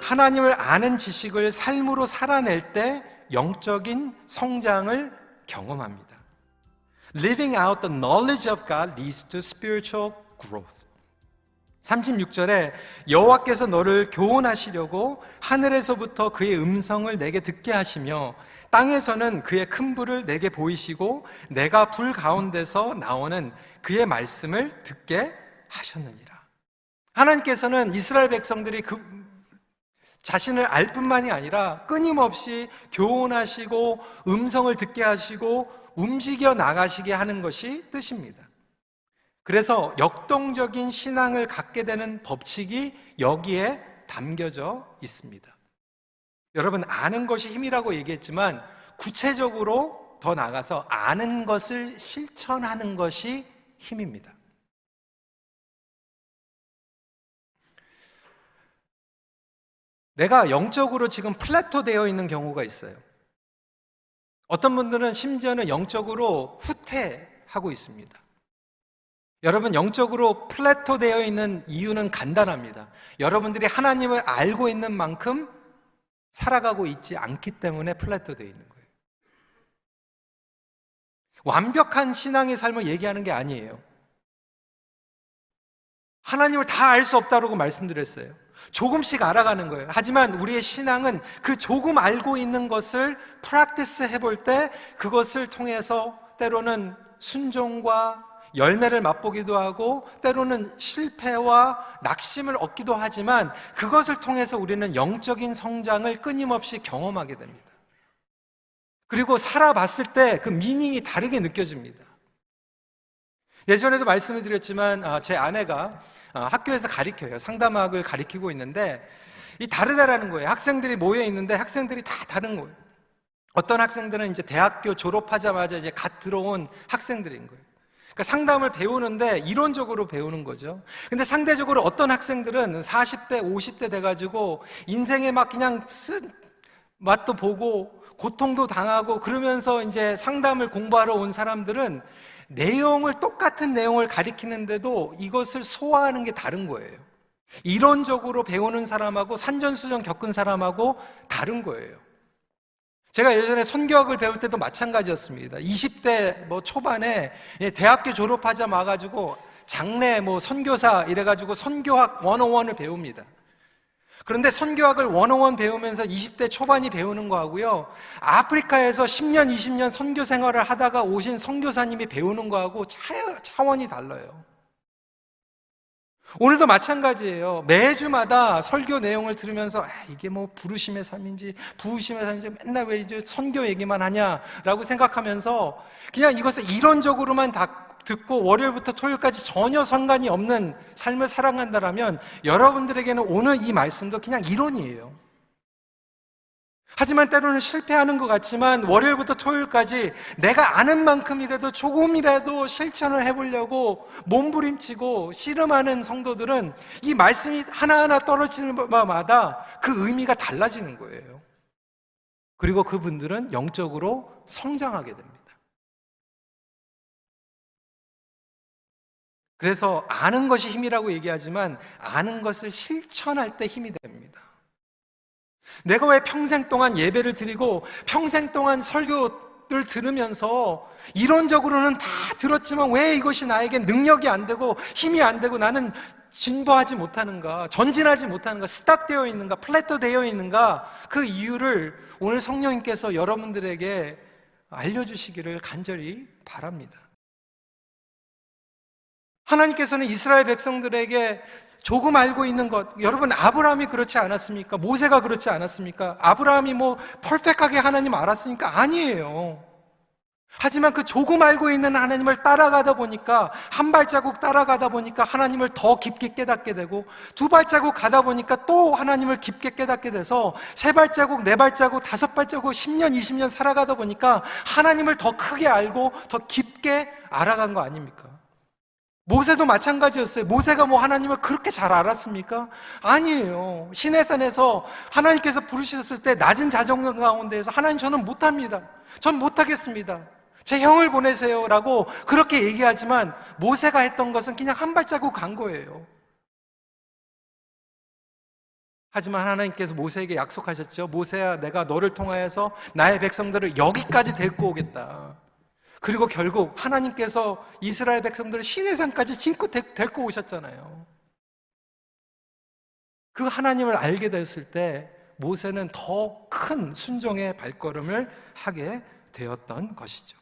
하나님을 아는 지식을 삶으로 살아낼 때 영적인 성장을 경험합니다. Living out the knowledge of God leads to spiritual growth. 36절에 여호와께서 너를 교훈하시려고 하늘에서부터 그의 음성을 내게 듣게 하시며 땅에서는 그의 큰 불을 내게 보이시고 내가 불 가운데서 나오는 그의 말씀을 듣게 하셨느니라. 하나님께서는 이스라엘 백성들이 자신을 알 뿐만이 아니라 끊임없이 교훈하시고 음성을 듣게 하시고 움직여 나가시게 하는 것이 뜻입니다. 그래서 역동적인 신앙을 갖게 되는 법칙이 여기에 담겨져 있습니다. 여러분, 아는 것이 힘이라고 얘기했지만 구체적으로 더 나아가서 아는 것을 실천하는 것이 힘입니다. 내가 영적으로 지금 플래토 되어 있는 경우가 있어요. 어떤 분들은 심지어는 영적으로 후퇴하고 있습니다. 여러분, 영적으로 플래토 되어 있는 이유는 간단합니다. 여러분들이 하나님을 알고 있는 만큼 살아가고 있지 않기 때문에 플래토 되어 있는 거예요. 완벽한 신앙의 삶을 얘기하는 게 아니에요. 하나님을 다 알 수 없다고 말씀드렸어요. 조금씩 알아가는 거예요. 하지만 우리의 신앙은 그 조금 알고 있는 것을 프랙티스 해볼 때 그것을 통해서 때로는 순종과 열매를 맛보기도 하고 때로는 실패와 낙심을 얻기도 하지만 그것을 통해서 우리는 영적인 성장을 끊임없이 경험하게 됩니다. 그리고 살아봤을 때 그 미닝이 다르게 느껴집니다. 예전에도 말씀을 드렸지만 제 아내가 학교에서 가르쳐요. 상담학을 가르치고 있는데 이 다르다라는 거예요. 학생들이 모여 있는데 학생들이 다 다른 거예요. 어떤 학생들은 이제 대학교 졸업하자마자 이제 갓 들어온 학생들인 거예요. 그러니까 상담을 배우는데 이론적으로 배우는 거죠. 근데 상대적으로 어떤 학생들은 40대, 50대 돼가지고 인생에 막 그냥 맛도 보고 고통도 당하고 그러면서 이제 상담을 공부하러 온 사람들은 똑같은 내용을 가리키는데도 이것을 소화하는 게 다른 거예요. 이론적으로 배우는 사람하고 산전수전 겪은 사람하고 다른 거예요. 제가 예전에 선교학을 배울 때도 마찬가지였습니다. 20대 초반에 대학교 졸업하자 와가지고 장래 선교사 이래가지고 선교학 101을 배웁니다. 그런데 선교학을 101 배우면서 20대 초반이 배우는 거하고요, 아프리카에서 10년, 20년 선교 생활을 하다가 오신 선교사님이 배우는 거하고 차원이 달라요. 오늘도 마찬가지예요. 매주마다 설교 내용을 들으면서 이게 부르심의 삶인지 부으심의 삶인지 맨날 왜 이제 선교 얘기만 하냐라고 생각하면서 그냥 이것을 이론적으로만 다 듣고 월요일부터 토요일까지 전혀 상관이 없는 삶을 살아간다면 여러분들에게는 오늘 이 말씀도 그냥 이론이에요. 하지만 때로는 실패하는 것 같지만 월요일부터 토요일까지 내가 아는 만큼이라도 조금이라도 실천을 해보려고 몸부림치고 씨름하는 성도들은 이 말씀이 하나하나 떨어지는 마다 그 의미가 달라지는 거예요. 그리고 그분들은 영적으로 성장하게 됩니다. 그래서 아는 것이 힘이라고 얘기하지만 아는 것을 실천할 때 힘이 됩니다. 내가 왜 평생 동안 예배를 드리고 평생 동안 설교를 들으면서 이론적으로는 다 들었지만 왜 이것이 나에게 능력이 안 되고 힘이 안 되고 나는 진보하지 못하는가, 전진하지 못하는가, 스탑되어 있는가, 플래터 되어 있는가, 그 이유를 오늘 성령님께서 여러분들에게 알려주시기를 간절히 바랍니다. 하나님께서는 이스라엘 백성들에게 조금 알고 있는 것, 여러분 아브라함이 그렇지 않았습니까? 모세가 그렇지 않았습니까? 아브라함이 퍼펙트하게 하나님 알았으니까 아니에요. 하지만 그 조금 알고 있는 하나님을 따라가다 보니까 한 발자국 따라가다 보니까 하나님을 더 깊게 깨닫게 되고 두 발자국 가다 보니까 또 하나님을 깊게 깨닫게 돼서 세 발자국, 네 발자국, 다섯 발자국, 10년, 20년 살아가다 보니까 하나님을 더 크게 알고 더 깊게 알아간 거 아닙니까? 모세도 마찬가지였어요. 모세가 하나님을 그렇게 잘 알았습니까? 아니에요. 시내산에서 하나님께서 부르셨을 때 낮은 자존감 가운데에서 하나님 저는 못합니다. 전 못하겠습니다. 제 형을 보내세요 라고 그렇게 얘기하지만 모세가 했던 것은 그냥 한 발자국 간 거예요. 하지만 하나님께서 모세에게 약속하셨죠. 모세야, 내가 너를 통하여서 나의 백성들을 여기까지 데리고 오겠다. 그리고 결국 하나님께서 이스라엘 백성들을 시내산까지 싣고 데리고 오셨잖아요. 그 하나님을 알게 됐을 때 모세는 더 큰 순종의 발걸음을 하게 되었던 것이죠.